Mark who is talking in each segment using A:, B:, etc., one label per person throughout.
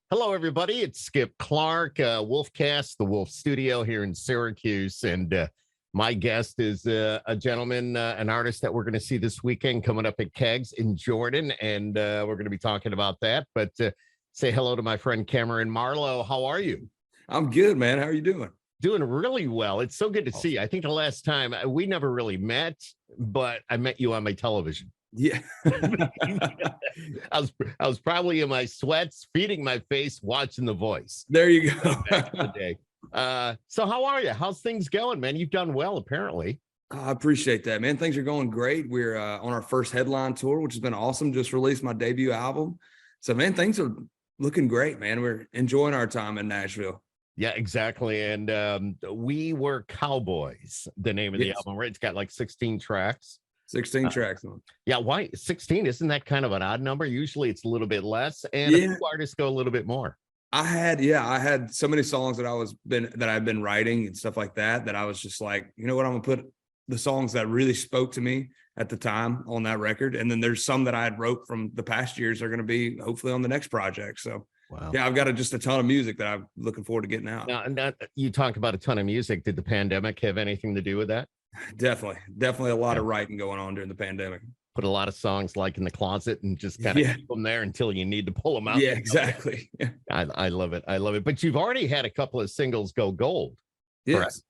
A: Hello, everybody. It's Skip Clark, Wolfcast, the Wolf Studio here in Syracuse. And my guest is a gentleman, an artist that we're going to see this weekend coming up at Kegs in Jordan. And we're going to be talking about that. But say hello to my friend Kameron Marlowe. How are you?
B: I'm good, man. How are you doing?
A: Doing really well. It's so good to see you. I think the last time we never really met, but I met you on my television.
B: Yeah.
A: I was probably in my sweats, feeding my face, watching The Voice.
B: There you go.
A: Back in the day. So how are you? How's things going, man? You've done well, apparently.
B: I appreciate that, man. Things are going great. We're on our first headline tour, which has been awesome. Just released my debut album. So, man, things are looking great, man. We're enjoying our time in Nashville.
A: Yeah, exactly. And We Were Cowboys, the name of the album, right? It's got like 16 tracks.
B: 16 tracks.
A: Yeah, why 16? Isn't that kind of an odd number? Usually it's a little bit less, and a few artists go a little bit more.
B: I had so many songs that I've been writing and stuff like that I was just like, you know what, I'm gonna put the songs that really spoke to me at the time on that record, and then there's some that I had wrote from the past years are going to be hopefully on the next project. So wow. Yeah, I've got just a ton of music that I'm looking forward to getting out.
A: Now, you talk about a ton of music. Did the pandemic have anything to do with that?
B: Definitely a lot of writing going on during the pandemic.
A: Put a lot of songs like in the closet and just kind of keep them there until you need to pull them out.
B: Yeah, exactly.
A: I love it. I love it. But you've already had a couple of singles go gold.
B: Yes. Correct?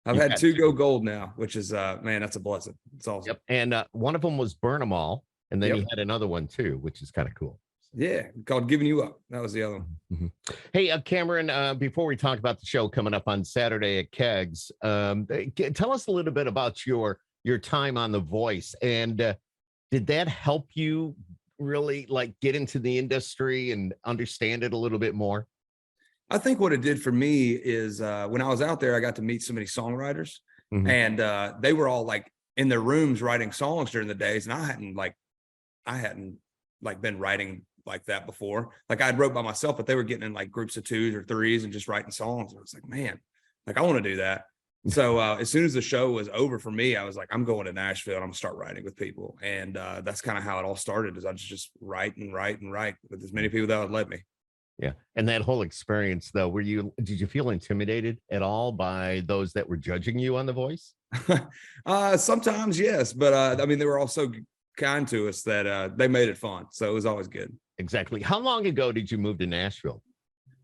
B: I've had two go gold now, which is, man, that's a blessing. It's awesome.
A: Yep. And one of them was Burn 'Em All. And then you had another one too, which is kind of cool.
B: Yeah, called Giving You Up. That was the other one.
A: Mm-hmm. Hey, Kameron, before we talk about the show coming up on Saturday at Kegs, tell us a little bit about your time on The Voice. And did that help you really like get into the industry and understand it a little bit more?
B: I think what it did for me is when I was out there, I got to meet so many songwriters, and they were all like in their rooms writing songs during the days. And I hadn't been writing like that before. Like I'd wrote by myself, but they were getting in like groups of twos or threes and just writing songs. I was like, man, like I want to do that. So as soon as the show was over for me, I was like, I'm going to Nashville and I'm gonna start writing with people. And that's kind of how it all started, is I just write with as many people that would let me.
A: Yeah. And that whole experience though, did you feel intimidated at all by those that were judging you on The Voice?
B: Sometimes, yes. But I mean, they were also kind to us that they made it fun. So it was always good.
A: Exactly. How long ago did you move to Nashville?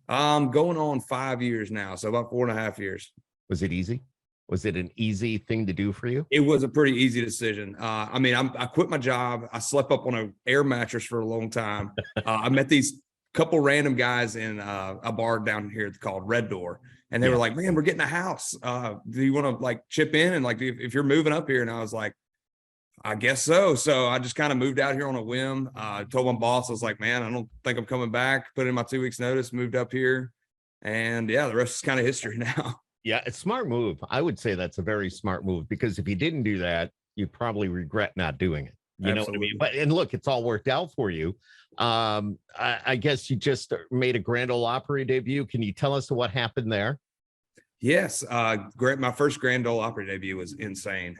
B: Going on 5 years now. So about 4.5 years.
A: Was it easy? Was it an easy thing to do for you?
B: It was a pretty easy decision. I mean, I quit my job. I slept up on an air mattress for a long time. I met these couple random guys in a bar down here called Red Door. And they were like, man, we're getting a house. Do you want to like chip in? And like, if you're moving up here? And I was like, I guess so. So I just kind of moved out here on a whim. Told my boss, I was like, man, I don't think I'm coming back. Put in my 2 weeks notice, moved up here. And yeah, the rest is kind of history now.
A: Yeah, it's a smart move. I would say that's a very smart move, because if you didn't do that, you'd probably regret not doing it. You know what I mean? And look, it's all worked out for you. I guess you just made a Grand Ole Opry debut. Can you tell us what happened there?
B: Yes. My first Grand Ole Opry debut was insane.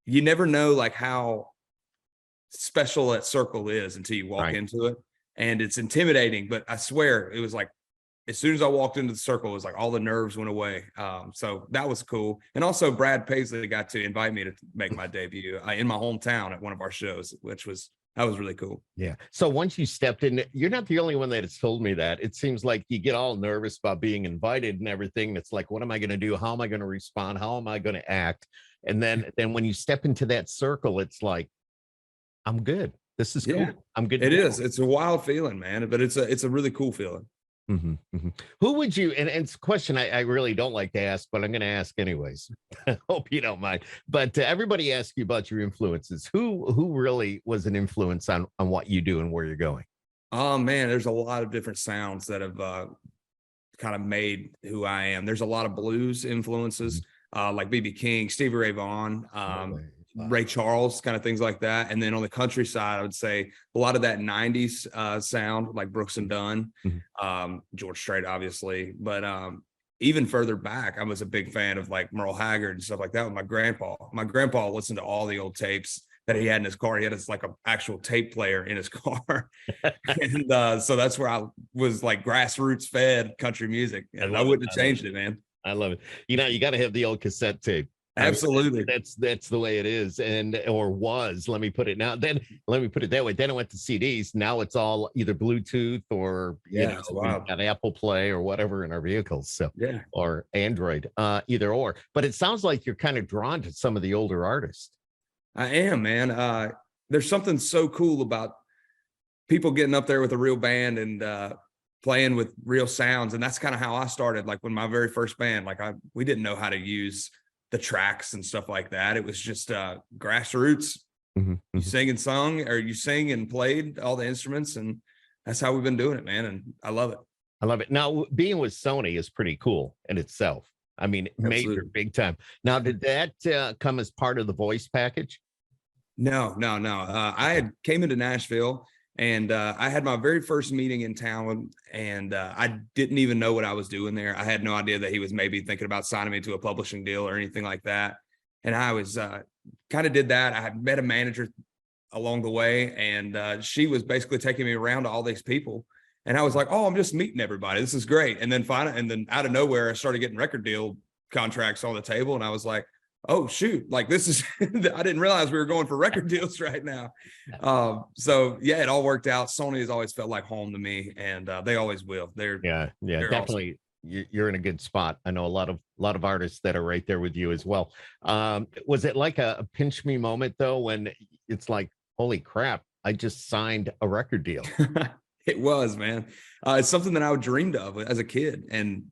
B: You never know like how special that circle is until you walk into it, and it's intimidating, but I swear it was like, as soon as I walked into the circle, it was like all the nerves went away. So that was cool. And also Brad Paisley got to invite me to make my debut in my hometown at one of our shows, that was really cool.
A: Yeah. So once you stepped in, you're not the only one that has told me that. It seems like you get all nervous about being invited and everything. It's like, what am I going to do? How am I going to respond? How am I going to act? And then when you step into that circle, it's like, I'm good. This is cool. I'm good.
B: It is. It's a wild feeling, man, but it's a really cool feeling.
A: Mm-hmm, mm-hmm. Who would you, and it's a question I really don't like to ask, but I'm going to ask anyways. I hope you don't mind. But everybody asks you about your influences. Who really was an influence on what you do and where you're going?
B: Oh man, there's a lot of different sounds that have kind of made who I am. There's a lot of blues influences, like B.B. King, Stevie Ray Vaughan, Ray Charles, kind of things like that. And then on the country side, I would say a lot of that 90s sound, like Brooks and Dunn, George Strait, obviously. But even further back, I was a big fan of like Merle Haggard and stuff like that with my grandpa. My grandpa listened to all the old tapes that he had in his car. He had this like an actual tape player in his car. And so that's where I was like grassroots fed country music. And I wouldn't have changed it, man.
A: I love it. You know, you got to have the old cassette tape.
B: Absolutely.
A: I mean, that's the way it is, or was. Let me put it now. Then let me put it that way. Then it went to CDs. Now it's all either Bluetooth or you know, we've got Apple Play or whatever in our vehicles. So or Android, either or. But it sounds like you're kind of drawn to some of the older artists.
B: I am, man. There's something so cool about people getting up there with a real band and playing with real sounds, and that's kind of how I started. Like when my very first band, like we didn't know how to use the tracks and stuff like that. It was just grassroots. You sing and sung, or you sing and played all the instruments, and that's how we've been doing it, man. And I love it.
A: I love it. Now, being with Sony is pretty cool in itself. I mean, major, big time. Now, did that come as part of the voice package?
B: No. I had came into Nashville, and I had my very first meeting in town, and I didn't even know what I was doing there. I had no idea that he was maybe thinking about signing me to a publishing deal or anything like that. And I was kind of did that. I had met a manager along the way, and she was basically taking me around to all these people. And I was like, oh, I'm just meeting everybody. This is great. And then out of nowhere, I started getting record deal contracts on the table. And I was like, oh shoot, like this is, I didn't realize we were going for record deals right now. So yeah, it all worked out. Sony has always felt like home to me, and they always will. They're
A: definitely awesome. You're in a good spot. I know a lot of artists that are right there with you as well. Was it like a pinch me moment though, when it's like, holy crap, I just signed a record deal?
B: It was, man. It's something that I dreamed of as a kid. And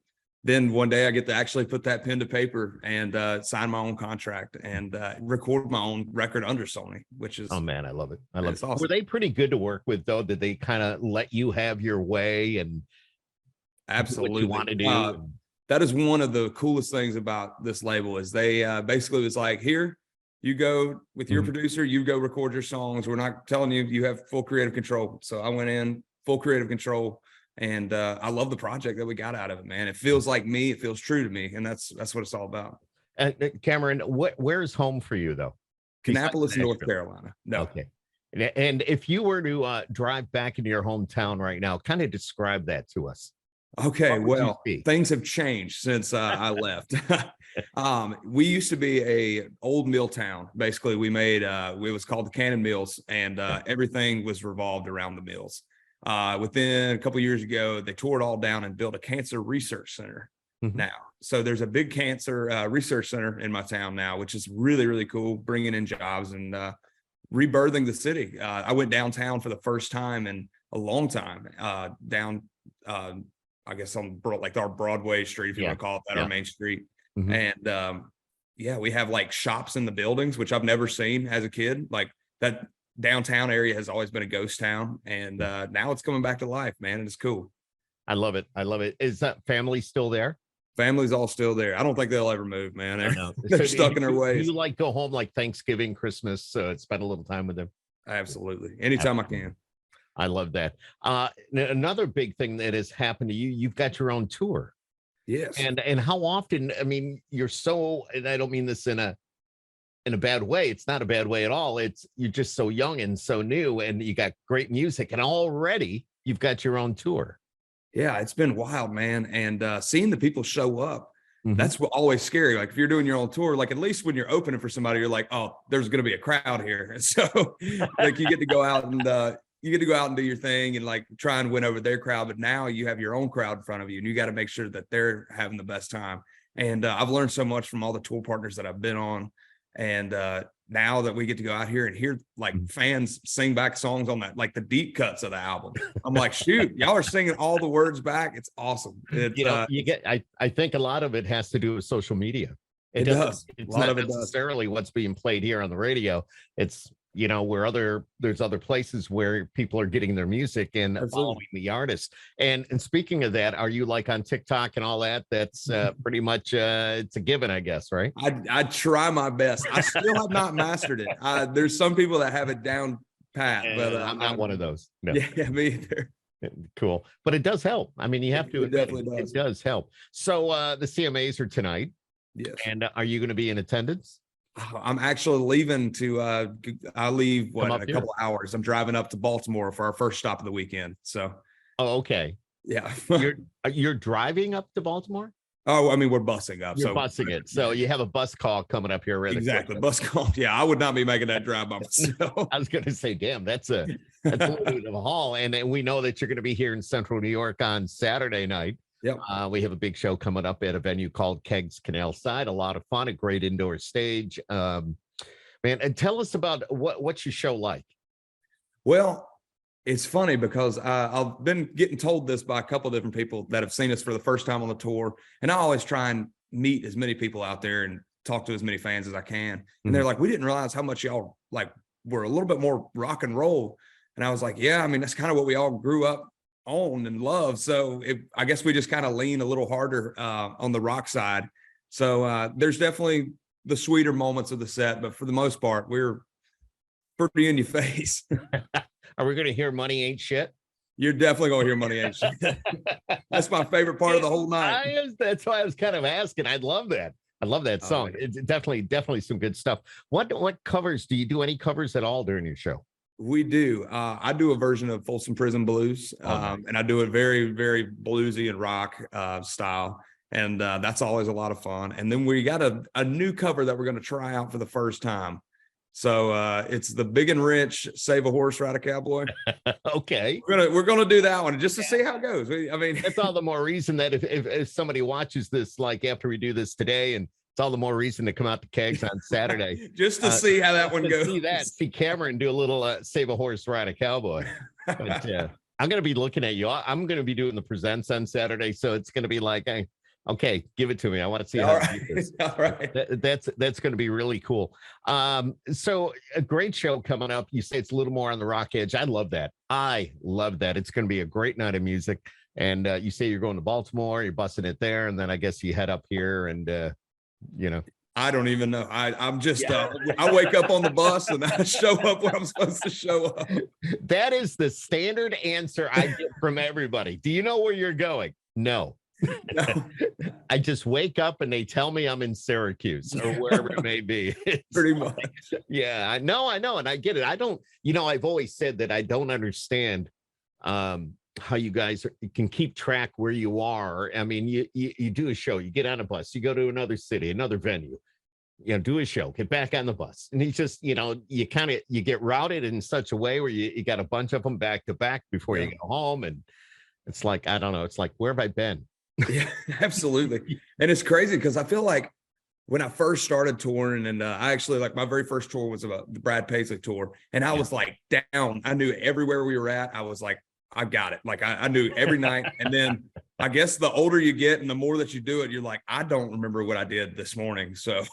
B: then one day I get to actually put that pen to paper and sign my own contract and record my own record under Sony, which is,
A: oh man, I love it. I love it.
B: Awesome.
A: Were they pretty good to work with though? Did they kind of let you have your way and
B: absolutely
A: do what you want to do?
B: That is one of the coolest things about this label is they basically was like, here, you go with your producer, you go record your songs. We're not telling you, you have full creative control. So I went in full creative control. And I love the project that we got out of it, man. It feels like me. It feels true to me. And that's what it's all about.
A: Kameron, where's home for you, though?
B: Kannapolis, North Carolina. No.
A: Okay. And if you were to drive back into your hometown right now, kind of describe that to us.
B: Okay, well, things have changed since I left. We used to be a old mill town. Basically, we made, it was called the Cannon Mills, and everything was revolved around the mills. Within a couple of years ago, they tore it all down and built a cancer research center now. So there's a big cancer research center in my town now, which is really, really cool, bringing in jobs and rebirthing the city. I went downtown for the first time in a long time, down, I guess on like our Broadway street, if you want to call it that, our main street. And we have like shops in the buildings, which I've never seen as a kid. Like that downtown area has always been a ghost town, and now it's coming back to life, man. And it's cool.
A: I love it. Is that family still there?
B: Family's all still there. I don't think they'll ever move, man. They're stuck in their ways.
A: You like go home like Thanksgiving, Christmas, spend a little time with them?
B: Absolutely. Anytime I can.
A: I love that. Another big thing that has happened to you, you've got your own tour.
B: Yes.
A: And how often, I mean, you're so, and I don't mean this in a bad way. It's not a bad way at all. You're just so young and so new, and you got great music, and already you've got your own tour.
B: Yeah, it's been wild, man. And seeing the people show up, that's what always scary. Like if you're doing your own tour, like at least when you're opening for somebody, you're like, oh, there's going to be a crowd here. So like you get to go out and do your thing and like try and win over their crowd. But now you have your own crowd in front of you, and you got to make sure that they're having the best time. And I've learned so much from all the tour partners that I've been on. And now that we get to go out here and hear like fans sing back songs on that, like the deep cuts of the album, I'm like, shoot, y'all are singing all the words back. It's awesome.
A: I think a lot of it has to do with social media.
B: It does.
A: It's not necessarily what's being played here on the radio. It's, there's other places where people are getting their music and following the artist. And speaking of that, are you like on TikTok and all that? That's pretty much it's a given, I guess, right?
B: I try my best. I still have not mastered it. There's some people that have it down pat, but
A: I'm not one of those. No.
B: Yeah, me either.
A: Cool, but it does help. I mean, you have to.
B: It definitely does.
A: It does help. So the CMAs are tonight.
B: Yes.
A: And are you going to be in attendance?
B: I'm actually leaving to I leave in a
A: here?
B: couple of hours. I'm driving up to Baltimore for our first stop of the weekend. So
A: Oh, okay.
B: yeah.
A: You're driving up to Baltimore?
B: Oh, I mean, we're busing up.
A: You're busing it. So you have a bus call coming up here really
B: exactly.
A: quick.
B: Bus call. Yeah, I would not be making that drive by myself.
A: I was going to say, damn, that's a little bit of a haul. And we know that you're going to be here in Central New York on Saturday night.
B: Yep.
A: We have a big show coming up at a venue called Kegs Canal Side. A lot of fun, a great indoor stage. Man, and tell us about what's your show like?
B: Well, it's funny because I've been getting told this by a couple of different people that have seen us for the first time on the tour. And I always try and meet as many people out there and talk to as many fans as I can. And they're like, we didn't realize how much y'all like were a little bit more rock and roll. And I was like, yeah, I mean, that's kind of what we all grew up on and love. So I guess we just kind of lean a little harder on the rock side. So there's definitely the sweeter moments of the set, but for the most part, we're pretty in your face.
A: Are we going to hear Money Ain't Shit?
B: You're definitely going to hear Money Ain't Shit. That's my favorite part of the whole night.
A: That's why I was kind of asking. I love that. I love that song. It's definitely some good stuff. What covers? Do you do any covers at all during your show?
B: We do. I do a version of Folsom Prison Blues, and I do it very, very bluesy and rock style. And that's always a lot of fun. And then we got a new cover that we're going to try out for the first time. So it's the Big and Rich Save a Horse, Ride a Cowboy.
A: Okay.
B: We're gonna do that one just to see how it goes. I mean,
A: that's all the more reason that if somebody watches this, like after we do this today, and it's all the more reason to come out to Kegs on Saturday.
B: just to see how that one goes.
A: See Kameron do a little Save a Horse, Ride a Cowboy. But I'm going to be looking at you. I'm going to be doing the presents on Saturday. So it's going to be like, hey, okay, give it to me. I want to see how you do this.
B: All right.
A: That's going to be really cool. So a great show coming up. You say it's a little more on the rock edge. I love that. It's going to be a great night of music. And you say you're going to Baltimore, you're busting it there, and then I guess you head up here and
B: I don't even know. I'm just I wake up on the bus and I show up when I'm supposed to show up.
A: That is the standard answer I get from everybody. Do you know where you're going? No. No. I just wake up and they tell me I'm in Syracuse or wherever it may be.
B: Pretty much.
A: Yeah, I know. And I get it. I don't, I've always said that I don't understand how you guys can keep track where you are. I mean, you do a show, you get on a bus, you go to another city, another venue, do a show, get back on the bus. And you just, you get routed in such a way where you got a bunch of them back to back before you go home. And it's like, I don't know. It's like, where have I been?
B: Yeah, absolutely. And it's crazy because I feel like when I first started touring, and I actually, like, my very first tour was the Brad Paisley tour, and I was like down. I knew everywhere we were at. I was like, I got it. Like I knew every night. And then I guess the older you get and the more that you do it, you're like, I don't remember what I did this morning. So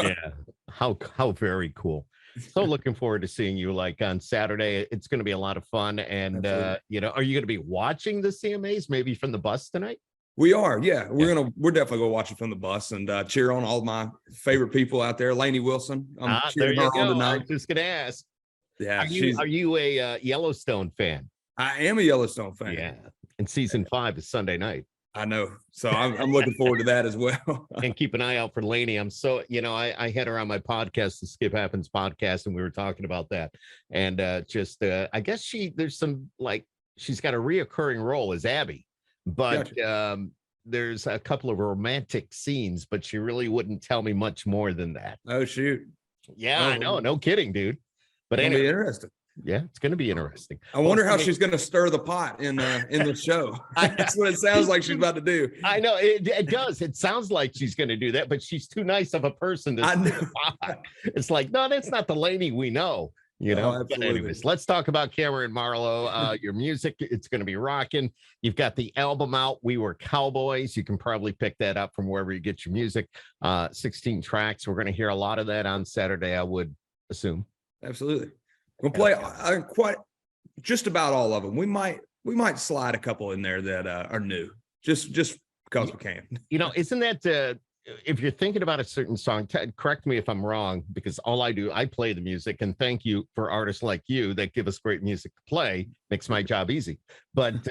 A: yeah, how very cool. So looking forward to seeing you like on Saturday. It's going to be a lot of fun. And are you going to be watching the CMAs maybe from the bus tonight?
B: We are, yeah. We're definitely gonna watch it from the bus and cheer on all my favorite people out there. Lainey Wilson, I'm cheering her on tonight.
A: I was just gonna ask.
B: Yeah,
A: are you a Yellowstone fan?
B: I am a Yellowstone fan.
A: Yeah, and season 5 is Sunday night.
B: I know, so I'm looking forward to that as well.
A: And keep an eye out for Lainey. I'm so I had her on my podcast, the Skip Happens podcast, and we were talking about that. And I guess she's got a reoccurring role as Abby. But gotcha. There's a couple of romantic scenes, but she really wouldn't tell me much more than that.
B: Oh, shoot.
A: Yeah, I know. No kidding, dude. But
B: anyway, be interesting.
A: Yeah, it's going to be interesting.
B: I wonder how she's going to stir the pot in the show. That's what it sounds like she's about to do.
A: I know it does. It sounds like she's going to do that, but she's too nice of a person to stir the pot. It's like, no, that's not the Lainey we know. But anyways, let's talk about Kameron Marlowe. Your music, it's going to be rocking. You've got the album out, We Were Cowboys. You can probably pick that up from wherever you get your music. 16 tracks. We're going to hear a lot of that on Saturday, I would assume.
B: Absolutely. We'll play quite just about all of them. We might slide a couple in there that are new, just because we can.
A: Isn't that if you're thinking about a certain song, correct me if I'm wrong, because I play the music, and thank you for artists like you that give us great music to play. Makes my job easy. But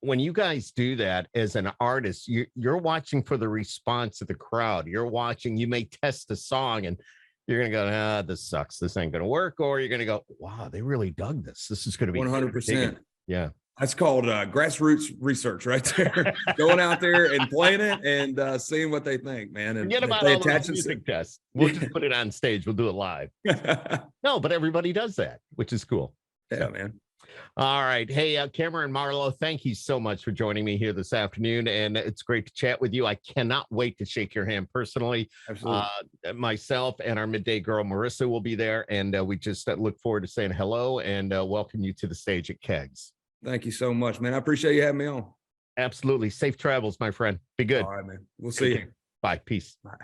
A: when you guys do that as an artist, you're watching for the response of the crowd. You're watching, you may test the song and you're going to go, ah, this sucks. This ain't going to work. Or you're going to go, wow, they really dug this. This is going to be
B: 100%.
A: Yeah.
B: That's called grassroots research right there. Going out there and playing it and seeing what they think, man. And
A: forget about all those music tests. We'll just put it on stage. We'll do it live. No, but everybody does that, which is cool.
B: Yeah, man.
A: All right. Hey, Kameron Marlowe, thank you so much for joining me here this afternoon. And it's great to chat with you. I cannot wait to shake your hand personally.
B: Absolutely.
A: Myself and our midday girl, Marissa, will be there. And we just look forward to saying hello and welcome you to the stage at Kegs.
B: Thank you so much, man. I appreciate you having me on.
A: Absolutely. Safe travels, my friend. Be good.
B: All right, man. We'll see you.
A: Bye. Peace.
B: Bye.